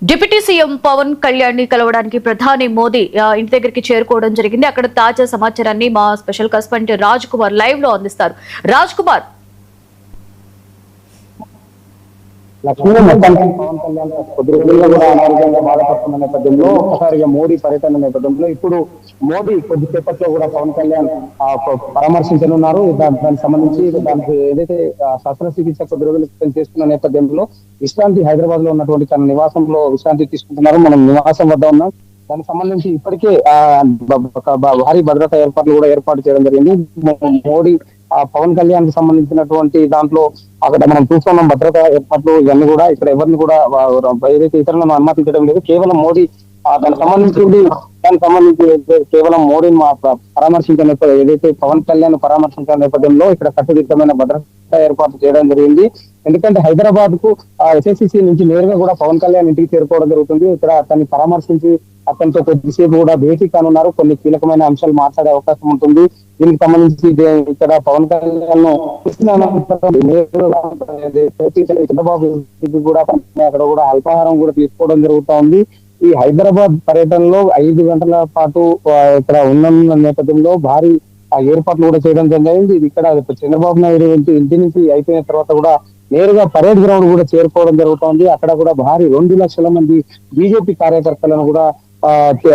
Deputy CM Pawan Kalyan ని కలవడానికి ప్రధాని మోదీ ఇంటి దగ్గరికి చేరుకోవడం జరిగింది. అక్కడ తాజా సమాచారాన్ని మా special correspondent Raj Kumar live లో అందిస్తారు. రాజ్ కుమార్, లక్ష్మీ మొత్తానికి పవన్ కళ్యాణ్ కొద్ది రోజులుగా కూడా అనారోగ్యంగా బాధపడుతున్న నేపథ్యంలో ఒకసారిగా మోడీ పర్యటన నేపథ్యంలో ఇప్పుడు మోడీ కొద్దిసేపట్లో కూడా పవన్ కళ్యాణ్ పరామర్శించనున్నారు. దానికి సంబంధించి దానికి ఏదైతే శస్త్రచికిత్స కొద్ది రోజుల క్రితం చేస్తున్న నేపథ్యంలో విశ్రాంతి హైదరాబాద్ లో ఉన్నటువంటి తన నివాసంలో విశ్రాంతి తీసుకుంటున్నారు. మనం నివాసం వద్ద ఉన్నాం. దానికి సంబంధించి ఇప్పటికే భారీ భద్రతా ఏర్పాట్లు కూడా ఏర్పాటు చేయడం జరిగింది. మోడీ పవన్ కళ్యాణ్ కి సంబంధించినటువంటి దాంట్లో అక్కడ మనం చూస్తున్నాం భద్రతా ఏర్పాట్లు ఇవన్నీ కూడా ఇక్కడ ఎవరిని కూడా ఏదైతే ఇతరులను అనుమతించడం లేదు. కేవలం మోడీ దానికి సంబంధించి కేవలం మోడీని పరామర్శించిన ఏదైతే పవన్ కళ్యాణ్ పరామర్శించిన నేపథ్యంలో ఇక్కడ కట్టుదిట్టమైన భద్రతా ఏర్పాటు చేయడం జరిగింది. ఎందుకంటే హైదరాబాద్ కు ఎస్ఐసిసి నుంచి నేరుగా కూడా పవన్ కళ్యాణ్ ఇంటికి చేరుకోవడం జరుగుతుంది. ఇక్కడ అతన్ని పరామర్శించి అతనితో కొద్దిసేపు కూడా భేటీ కానున్నారు. కొన్ని కీలకమైన అంశాలు మాట్లాడే అవకాశం ఉంటుంది. దీనికి సంబంధించి ఇక్కడ పవన్ కళ్యాణ్ చంద్రబాబు కూడా అక్కడ కూడా అల్పాహారం కూడా తీసుకోవడం జరుగుతా ఉంది. ఈ హైదరాబాద్ పర్యటనలో 5 గంటల పాటు ఇక్కడ ఉన్న నేపథ్యంలో భారీ ఏర్పాట్లు కూడా చేయడం జరిగింది. ఇది ఇక్కడ చంద్రబాబు నాయుడు ఇంటి నుంచి అయిపోయిన తర్వాత కూడా నేరుగా పరేడ్ గ్రౌండ్ కూడా చేరుకోవడం జరుగుతోంది. అక్కడ కూడా భారీ 2 లక్షల మంది బీజేపీ కార్యకర్తలను కూడా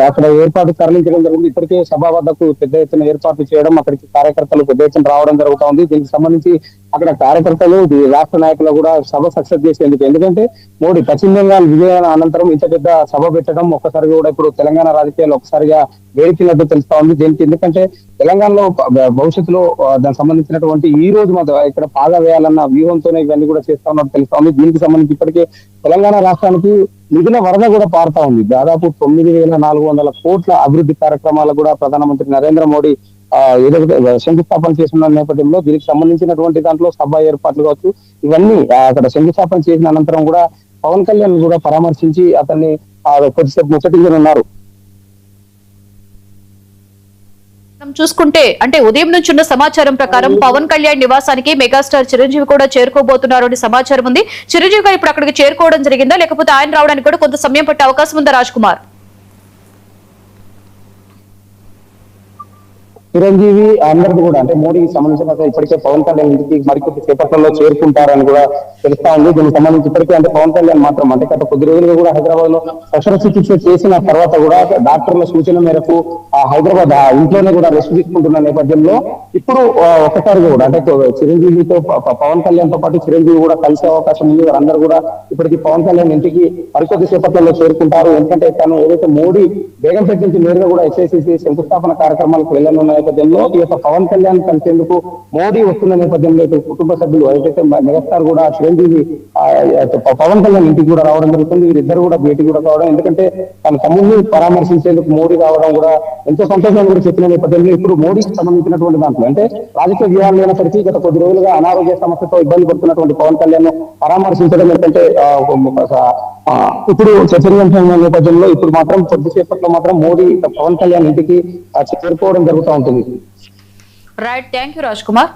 అక్కడ ఏర్పాటు తరలించడం జరిగింది. ఇప్పటికే సభ వద్దకు పెద్ద ఎత్తున ఏర్పాట్లు చేయడం, అక్కడికి కార్యకర్తలు పెద్ద ఎత్తున రావడం జరుగుతోంది. దీనికి సంబంధించి అక్కడ కార్యకర్తలు రాష్ట్ర నాయకులు కూడా సభ సక్సెస్ చేసేందుకు, ఎందుకంటే మోడీ పశ్చిమ బెంగాల్ విజయాల అనంతరం ఇంత పెద్ద సభ పెట్టడం ఒక్కసారిగా కూడా ఇప్పుడు తెలంగాణ రాజకీయాలు ఒకసారిగా వేడికినట్టు తెలుస్తా ఉంది. దీనికి ఎందుకంటే తెలంగాణలో భవిష్యత్తులో దానికి సంబంధించినటువంటి ఈ రోజు ఇక్కడ పాగా వేయాలన్న వ్యూహంతోనే ఇవన్నీ కూడా చేస్తా ఉన్నట్టు తెలుస్తా ఉంది. దీనికి సంబంధించి ఇప్పటికే తెలంగాణ రాష్ట్రానికి నిధుల వరద కూడా పారుతా ఉంది. దాదాపు 9,400 కోట్ల అభివృద్ధి కార్యక్రమాలు కూడా ప్రధానమంత్రి నరేంద్ర మోడీ ఏదైతే శంకుస్థాపన చేస్తున్న నేపథ్యంలో దీనికి సంబంధించినటువంటి దాంట్లో సభ ఏర్పాట్లు కావచ్చు, ఇవన్నీ అక్కడ శంకుస్థాపన చేసిన అనంతరం కూడా పవన్ కళ్యాణ్ కూడా పరామర్శించి అతన్ని కొద్దిసేపు ముచ్చటించనున్నారు. చూసుకుంటే అంటే ఉదయం నుంచి ఉన్న సమాచారం ప్రకారం పవన్ కళ్యాణ్ నివాసానికి మెగాస్టార్ చిరంజీవి కూడా చేరుకోబోతున్నారు అని సమాచారం ఉంది. చిరంజీవి గారు ఇప్పుడు అక్కడికి చేరుకోవడం జరిగిందా, లేకపోతే ఆయన రావడానికి కూడా కొంత సమయం పట్టే అవకాశం ఉందా రాజ్ కుమార్? చిరంజీవి అందరిది కూడా అంటే మోడీకి సంబంధించిన ఇప్పటికే పవన్ కళ్యాణ్ ఇంటికి మరికొద్ది సేపట్లలో చేరుకుంటారని కూడా తెలుస్తా ఉంది. దీనికి సంబంధించి ఇప్పటికే అంటే పవన్ కళ్యాణ్ మాత్రం అంటే గత కొద్ది రోజులుగా కూడా హైదరాబాద్ లో శస్త్రచికిత్స చేసిన తర్వాత కూడా డాక్టర్ల సూచన మేరకు హైదరాబాద్ ఇంట్లోనే కూడా రెస్ట్ తీసుకుంటున్న నేపథ్యంలో ఇప్పుడు ఒక్కసారిగా కూడా అంటే చిరంజీవితో పవన్ కళ్యాణ్ తో పాటు చిరంజీవి కూడా కలిసే అవకాశం ఉంది. వారందరూ కూడా ఇప్పటికీ పవన్ కళ్యాణ్ ఇంటికి మరికొద్ది సేపట్లలో చేరుకుంటారు. ఎందుకంటే తను ఏదైతే మోడీ బేగంపేట నుంచి నేరుగా కూడా ఎస్ఐసిసి శంకుస్థాపన కార్యక్రమాలకు వెళ్ళనున్న నేపథ్యంలో ఈ యొక్క పవన్ కళ్యాణ్ కలిసేందుకు మోడీ వస్తున్న నేపథ్యంలో కుటుంబ సభ్యులు ఏదైతే మెగాస్టార్ కూడా చిరంజీవి పవన్ కళ్యాణ్ ఇంటికి కూడా రావడం జరుగుతుంది. వీరిద్దరు కూడా భేటీ కూడా కావడం, ఎందుకంటే తన తమ్ముడిని పరామర్శించేందుకు మోడీ రావడం కూడా ఎంతో సంతోషాన్ని కూడా చెప్పిన నేపథ్యంలో ఇప్పుడు మోడీకి సంబంధించినటువంటి దాంట్లో అంటే రాజకీయ వ్యూహాలు లేనప్పటికీ గత కొద్ది రోజులుగా అనారోగ్య సమస్యతో ఇబ్బంది పడుతున్నటువంటి పవన్ కళ్యాణ్ పరామర్శించడం ఏంటంటే ఇప్పుడు చర్చనీయాంశమైన నేపథ్యంలో ఇప్పుడు మాత్రం కొద్దిసేపట్లో మాత్రం మోడీ పవన్ కళ్యాణ్ ఇంటికి చేరుకోవడం జరుగుతూ ఉంటుంది. Right, thank you Raj Kumar.